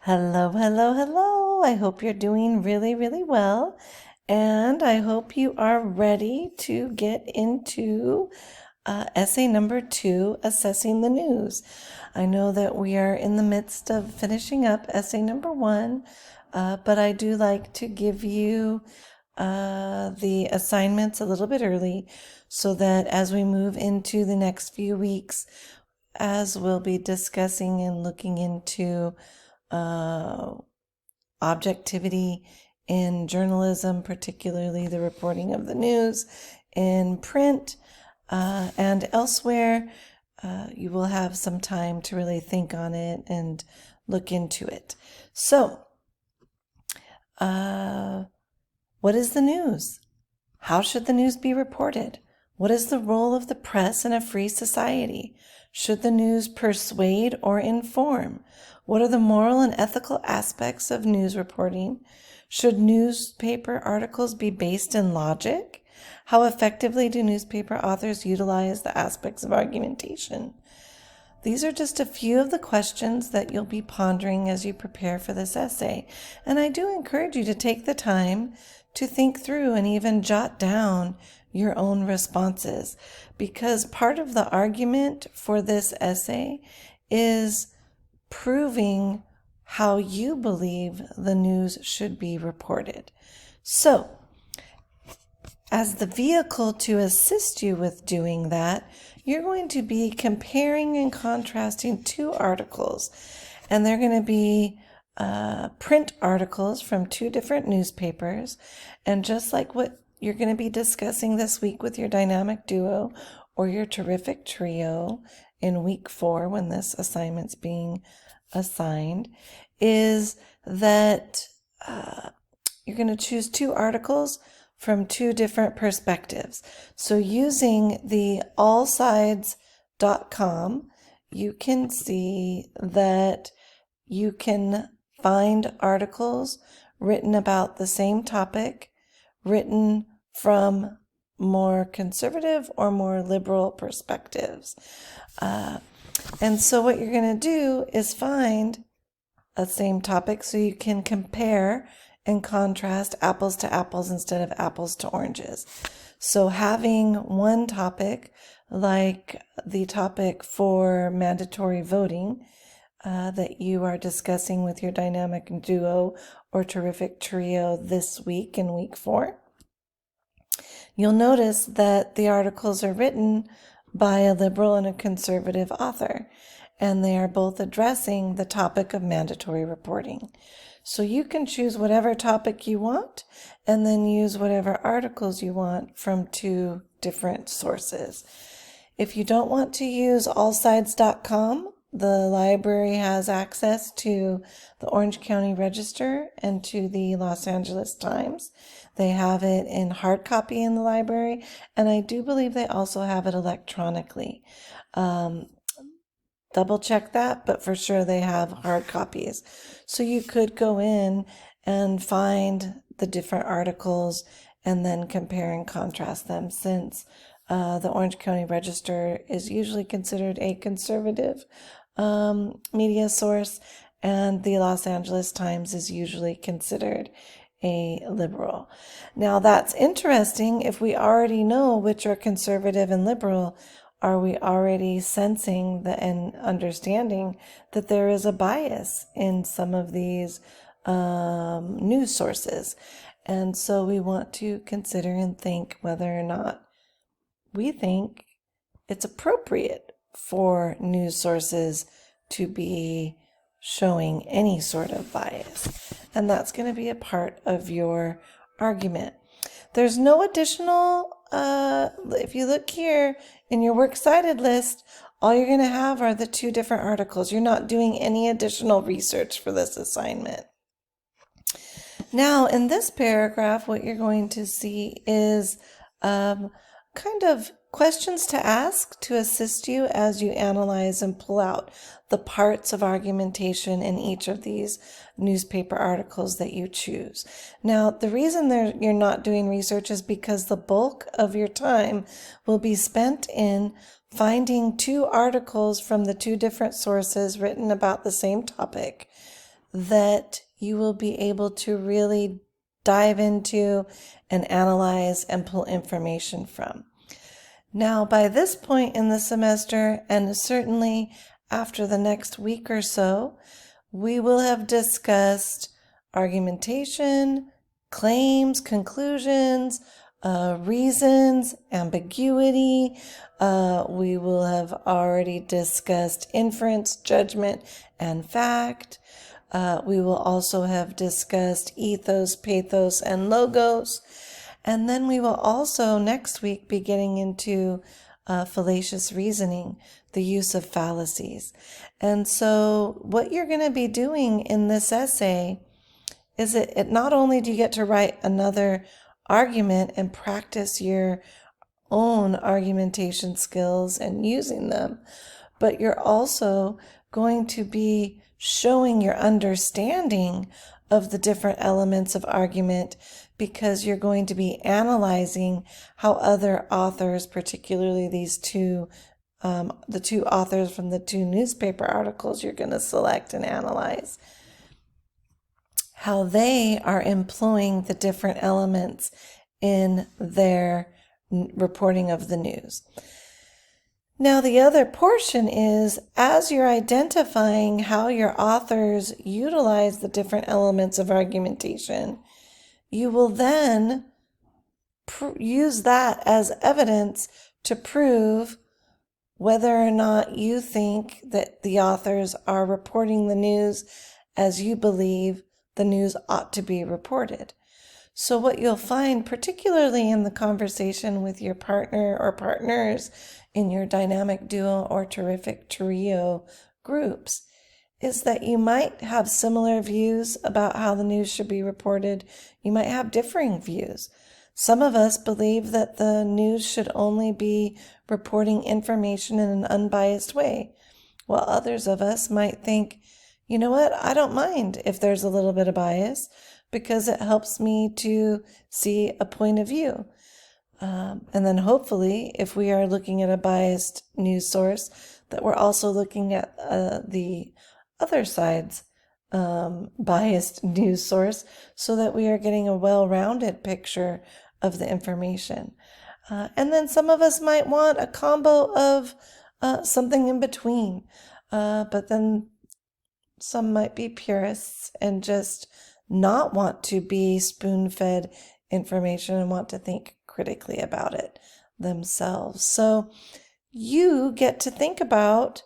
Hello, hello, hello. I hope you're doing really, really well. And I hope you are ready to get into essay number 2, Assessing the News. I know that we are in the midst of finishing up essay number 1, but I do like to give you the assignments a little bit early so that as we move into the next few weeks, as we'll be discussing and looking into objectivity in journalism, particularly the reporting of the news in print and elsewhere, you will have some time to really think on it and look into it. So, what is the news? How should the news be reported? What is the role of the press in a free society? Should the news persuade or inform? What are the moral and ethical aspects of news reporting? Should newspaper articles be based in logic? How effectively do newspaper authors utilize the aspects of argumentation? These are just a few of the questions that you'll be pondering as you prepare for this essay. And I do encourage you to take the time to think through and even jot down your own responses, because part of the argument for this essay is proving how you believe the news should be reported. So, as the vehicle to assist you with doing that, you're going to be comparing and contrasting two articles, and they're going to be print articles from two different newspapers. And just like what you're going to be discussing this week with your dynamic duo or your terrific trio in week 4 when this assignment's being assigned, is that you're going to choose two articles from two different perspectives. So using the allsides.com, you can see that you can find articles written about the same topic, written from more conservative or more liberal perspectives. And so what you're going to do is find a same topic so you can compare and contrast apples to apples instead of apples to oranges. So having one topic, like the topic for mandatory voting, that you are discussing with your dynamic duo or terrific trio this week in week 4, you'll notice that the articles are written by a liberal and a conservative author, and they are both addressing the topic of mandatory reporting. So you can choose whatever topic you want and then use whatever articles you want from two different sources. If you don't want to use allsides.com, the library has access to the Orange County Register and to the Los Angeles Times. They have it in hard copy in the library, and I do believe they also have it electronically. Double check that, but for sure they have hard copies. So you could go in and find the different articles and then compare and contrast them, since the Orange County Register is usually considered a conservative media source, and the Los Angeles Times is usually considered a liberal. Now that's interesting. If we already know which are conservative and liberal, are we already sensing and understanding that there is a bias in some of these news sources? And so we want to consider and think whether or not we think it's appropriate for news sources to be showing any sort of bias. And that's going to be a part of your argument. There's no additional, if you look here in your works cited list, all you're going to have are the two different articles. You're not doing any additional research for this assignment. Now, in this paragraph, what you're going to see is kind of questions to ask to assist you as you analyze and pull out the parts of argumentation in each of these newspaper articles that you choose. Now, the reason you're not doing research is because the bulk of your time will be spent in finding two articles from the two different sources written about the same topic that you will be able to really dive into and analyze and pull information from. Now, by this point in the semester, and certainly after the next week or so, we will have discussed argumentation, claims, conclusions, reasons, ambiguity. We will have already discussed inference, judgment, and fact. We will also have discussed ethos, pathos, and logos. And then we will also next week be getting into fallacious reasoning, the use of fallacies. And so what you're going to be doing in this essay is it not only do you get to write another argument and practice your own argumentation skills and using them, but you're also going to be showing your understanding of the different elements of argument, because you're going to be analyzing how other authors, particularly these two, the two authors from the two newspaper articles you're going to select and analyze, how they are employing the different elements in their reporting of the news. Now, the other portion is, as you're identifying how your authors utilize the different elements of argumentation, you will then use that as evidence to prove whether or not you think that the authors are reporting the news as you believe the news ought to be reported. So what you'll find, particularly in the conversation with your partner or partners in your dynamic duo or terrific trio groups, is that you might have similar views about how the news should be reported. You might have differing views. Some of us believe that the news should only be reporting information in an unbiased way, while others of us might think, you know what, I don't mind if there's a little bit of bias, because it helps me to see a point of view. And then hopefully, if we are looking at a biased news source, that we're also looking at the other side's biased news source, so that we are getting a well-rounded picture of the information. And then some of us might want a combo of something in between, but then some might be purists and just not want to be spoon-fed information and want to think critically about it themselves. So you get to think about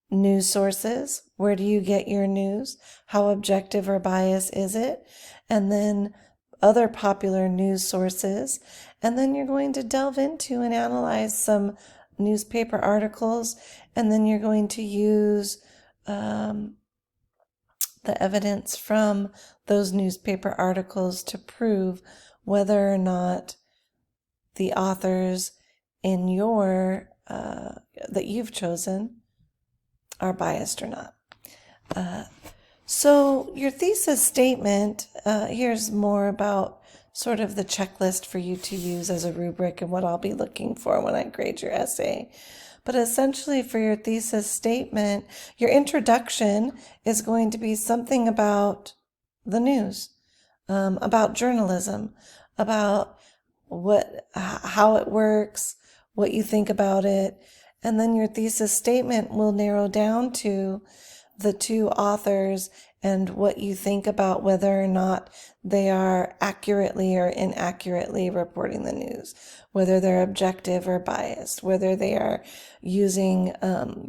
news sources. Where do you get your news? How objective or biased is it? And then other popular news sources. And then you're going to delve into and analyze some newspaper articles. And then you're going to use the evidence from those newspaper articles to prove whether or not the authors in your that you've chosen are biased or not. So your thesis statement, here's more about sort of the checklist for you to use as a rubric and what I'll be looking for when I grade your essay. But essentially for your thesis statement, your introduction is going to be something about the news, about journalism, about how it works, what you think about it. And then your thesis statement will narrow down to the two authors and what you think about whether or not they are accurately or inaccurately reporting the news, whether they're objective or biased, whether they are using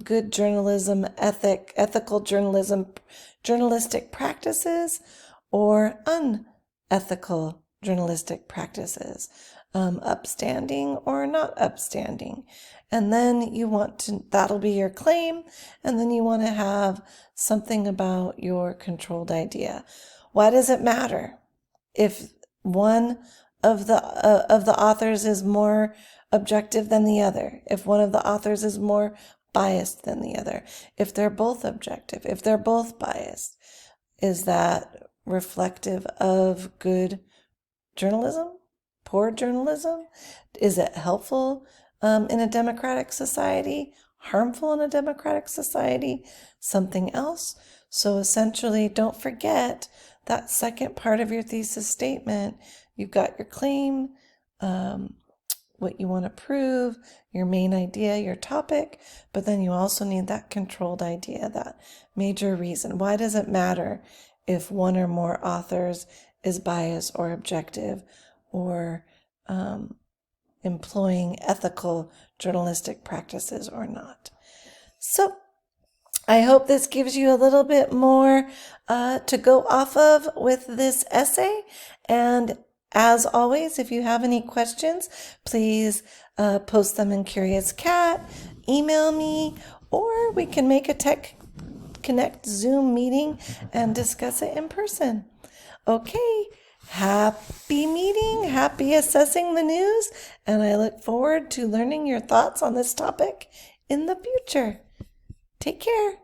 good journalism, ethical journalism, journalistic practices, or unethical journalistic practices, upstanding or not upstanding. And then you want to, that'll be your claim. And then you want to have something about your controlled idea. Why does it matter if one of the authors is more objective than the other? If one of the authors is more biased than the other? If they're both objective? If they're both biased? Is that reflective of good journalism? Poor journalism? Is it helpful in a democratic society? Harmful in a democratic society? Something else? So essentially, don't forget that second part of your thesis statement. You've got your claim, what you want to prove, your main idea, your topic, but then you also need that controlled idea, that major reason. Why does it matter if one or more authors is biased or objective or employing ethical journalistic practices or not? So I hope this gives you a little bit more to go off of with this essay. And as always, if you have any questions, please post them in Curious Cat, email me, or we can make a Tech Connect Zoom meeting and discuss it in person. Okay, happy meeting, happy assessing the news, and I look forward to learning your thoughts on this topic in the future. Take care.